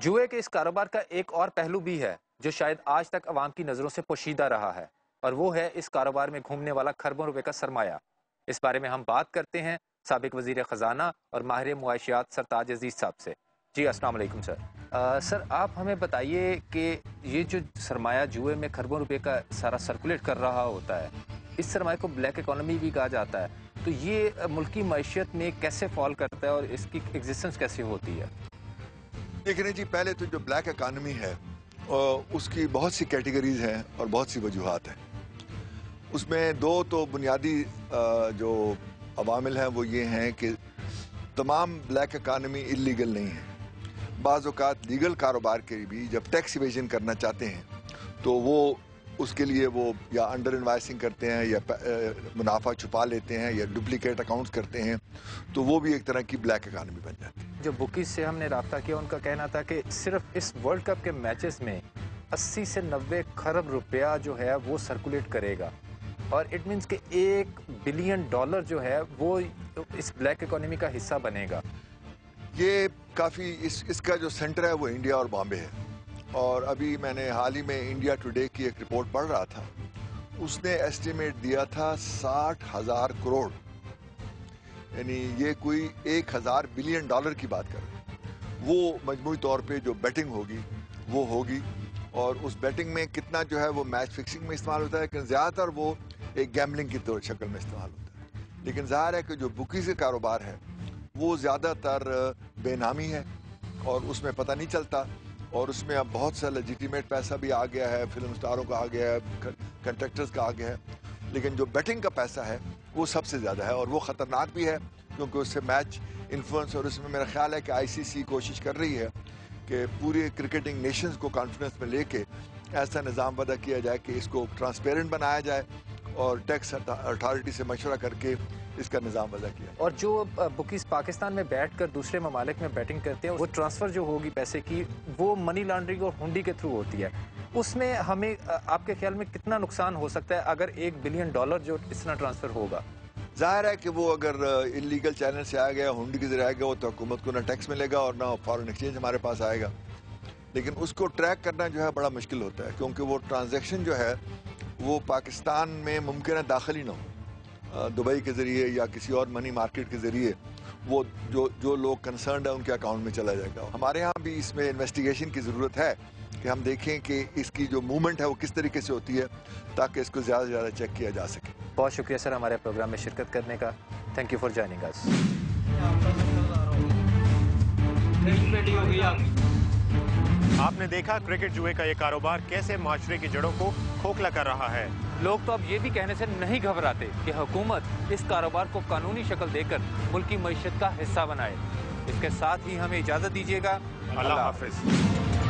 जुए के इस कारोबार का एक और पहलू भी है जो शायद आज तक अवाम की नज़रों से पोशीदा रहा है, और वो है इस कारोबार में घूमने वाला खरबों रुपए का सरमाया। इस बारे में हम बात करते हैं साबिक वजीर ख़जाना और माहिर मुआशियात सरताज अजीज़ साहब से। जी अस्सलाम वालेकुम सर। सर आप हमें बताइए कि ये जो सरमाया जुए में खरबों रुपए का सारा सर्कुलेट कर रहा होता है, इस सरमाए को ब्लैक इकॉनमी भी कहा जाता है, तो ये मुल्की मईशत में कैसे फॉल करता है और इसकी एग्जिस्टेंस कैसे होती है? देखिए जी, पहले तो जो ब्लैक इकानमी है उसकी बहुत सी कैटेगरीज हैं और बहुत सी वजूहात हैं। उसमें दो तो बुनियादी जो अवामिल हैं वो ये हैं कि तमाम ब्लैक इकानमी इल्लीगल नहीं है। बाज़ औक़ात लीगल कारोबार के भी जब टैक्स इवेजन करना चाहते हैं तो वो उसके लिए वो या अंडर इन्वाइसिंग करते हैं या मुनाफा छुपा लेते हैं या डुप्लीकेट अकाउंट्स करते हैं, तो वो भी एक तरह की ब्लैक इकानमी बन जाती है। जो बुकीज से हमने रब्ता किया उनका कहना था कि सिर्फ इस वर्ल्ड कप के मैचेस में 80 से 90 खरब रुपया जो है वो सर्कुलेट करेगा, और इट मीन्स कि $1 बिलियन जो है वो इस ब्लैक इकोनॉमी का हिस्सा बनेगा। ये काफ़ी इसका जो सेंटर है वो इंडिया और बॉम्बे है। और अभी मैंने हाल ही में इंडिया टुडे की एक रिपोर्ट पढ़ रहा था, उसने एस्टिमेट दिया था 60,000 करोड़, यानी ये कोई 1,000 बिलियन डॉलर की बात कर रहे हैं। वो मजमूई तौर पे जो बेटिंग होगी वो होगी, और उस बेटिंग में कितना जो है वो मैच फिक्सिंग में इस्तेमाल होता है, लेकिन ज़्यादातर वो एक गैम्बलिंग की शक्ल में इस्तेमाल होता है। लेकिन ज़ाहिर है कि जो बुकी से कारोबार है वो ज़्यादातर बेनामी है और उसमें पता नहीं चलता, और उसमें अब बहुत सा लेजिटिमेट पैसा भी आ गया है, फिल्म स्टारों का आ गया है, कंट्रैक्टर्स का आ गया है। लेकिन जो बेटिंग का पैसा है वो सबसे ज़्यादा है, और वो ख़तरनाक भी है क्योंकि उससे मैच इन्फ्लुएंस, और उसमें मेरा ख्याल है कि आईसीसी कोशिश कर रही है कि पूरे क्रिकेटिंग नेशंस को कॉन्फ्रेंस में लेके ऐसा निज़ाम वदा किया जाए कि इसको ट्रांसपेरेंट बनाया जाए और टैक्स अथॉरिटी से मशवरा करके इसका निज़ाम वज़ा किया। और जो बुकीज पाकिस्तान में बैठकर दूसरे ममालिक में बैटिंग करते हैं, वो ट्रांसफ़र जो होगी पैसे की वो मनी लॉन्ड्रिंग और हुंडी के थ्रू होती है। उसमें हमें आपके ख्याल में कितना नुकसान हो सकता है अगर $1 बिलियन जो इस तरह ट्रांसफ़र होगा? ज़ाहिर है कि वो अगर इलीगल चैनल से आ गया, हुंडी के ज़रिए आ गया, वो तो हुकूमत को ना टैक्स मिलेगा और ना फॉरेन एक्सचेंज हमारे पास आएगा। लेकिन उसको ट्रैक करना जो है बड़ा मुश्किल होता है, क्योंकि वो ट्रांजैक्शन जो है वो पाकिस्तान में मुमकिन है दाखिल ही ना हो, दुबई के ज़रिए या किसी और मनी मार्केट के ज़रिए वो जो लोग कंसर्न्ड है उनके अकाउंट में चला जाएगा। हमारे यहाँ भी इसमें इन्वेस्टिगेशन की ज़रूरत है कि हम देखें कि इसकी जो मूवमेंट है वो किस तरीके से होती है, ताकि इसको ज़्यादा से ज़्यादा चेक किया जा सके। बहुत शुक्रिया सर हमारे प्रोग्राम में शिरकत करने का। Thank you for joining us. आपने देखा क्रिकेट जुए का ये कारोबार कैसे माशरे की जड़ों को खोखला कर रहा है। लोग तो अब ये भी कहने से नहीं घबराते कि हुकूमत इस कारोबार को कानूनी शक्ल देकर मुल्की मईशत का हिस्सा बनाए। इसके साथ ही हमें इजाज़त दीजिएगा। अल्लाह हाफिज।